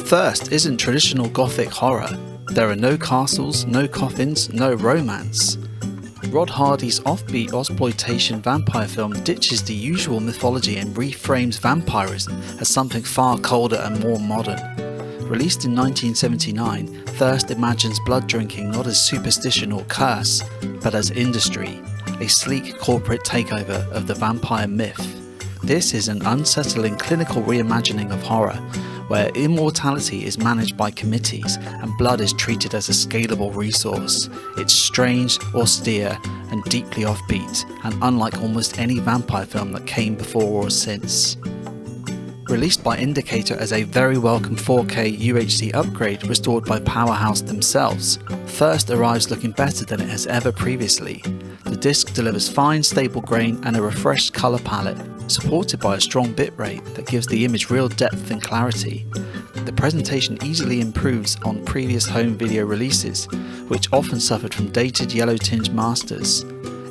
Thirst isn't traditional gothic horror. There are no castles, no coffins, no romance. Rod Hardy's offbeat Ozploitation vampire film ditches the usual mythology and reframes vampirism as something far colder and more modern. Released in 1979, Thirst imagines blood drinking not as superstition or curse, but as industry, a sleek corporate takeover of the vampire myth. This is an unsettling clinical reimagining of horror, where immortality is managed by committees and blood is treated as a scalable resource. It's strange, austere, and deeply offbeat, and unlike almost any vampire film that came before or since. Released by Indicator as a very welcome 4K UHD upgrade restored by Powerhouse themselves, Thirst arrives looking better than it has ever previously. The disc delivers fine, stable grain and a refreshed colour palette, supported by a strong bitrate that gives the image real depth and clarity. The presentation easily improves on previous home video releases, which often suffered from dated yellow-tinged masters.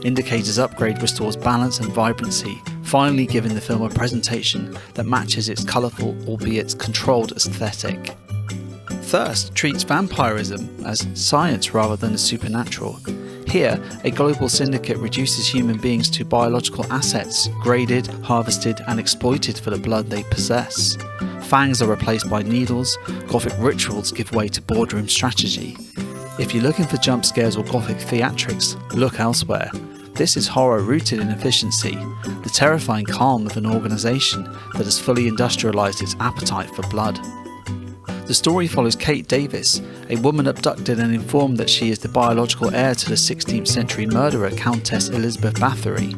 Indicator's upgrade restores balance and vibrancy, finally giving the film a presentation that matches its colourful, albeit controlled aesthetic. Thirst treats vampirism as science rather than as supernatural. Here, a global syndicate reduces human beings to biological assets, graded, harvested and exploited for the blood they possess. Fangs are replaced by needles, gothic rituals give way to boardroom strategy. If you're looking for jump scares or gothic theatrics, look elsewhere. This is horror rooted in efficiency, the terrifying calm of an organisation that has fully industrialised its appetite for blood. The story follows Kate Davis, a woman abducted and informed that she is the biological heir to the 16th century murderer Countess Elizabeth Bathory.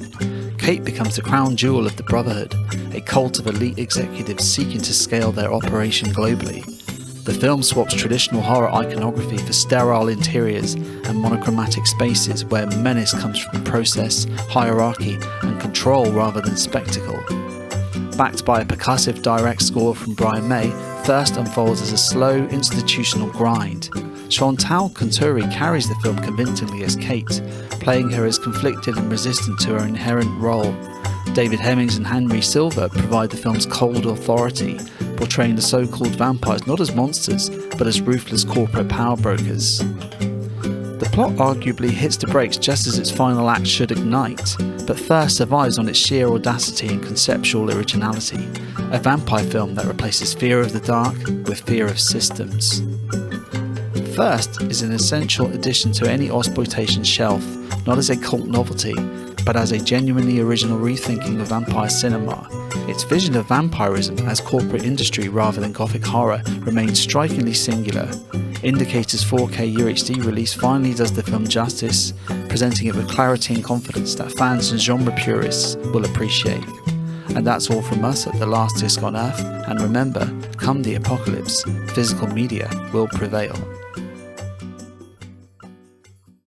Kate becomes the crown jewel of the Brotherhood, a cult of elite executives seeking to scale their operation globally. The film swaps traditional horror iconography for sterile interiors and monochromatic spaces where menace comes from process, hierarchy and control rather than spectacle. Backed by a percussive direct score from Brian May, Thirst unfolds as a slow, institutional grind. Chantal Contouri carries the film convincingly as Kate, playing her as conflicted and resistant to her inherent role. David Hemmings and Henry Silver provide the film's cold authority, portraying the so-called vampires not as monsters, but as ruthless corporate power brokers. The plot arguably hits the brakes just as its final act should ignite, but Thirst survives on its sheer audacity and conceptual originality, a vampire film that replaces fear of the dark with fear of systems. Thirst is an essential addition to any Ozploitation shelf, not as a cult novelty, but as a genuinely original rethinking of vampire cinema. Its vision of vampirism as corporate industry rather than gothic horror remains strikingly singular. Indicator's 4K UHD release finally does the film justice, presenting it with clarity and confidence that fans and genre purists will appreciate. And that's all from us at The Last Disc on Earth, and remember, come the apocalypse, physical media will prevail.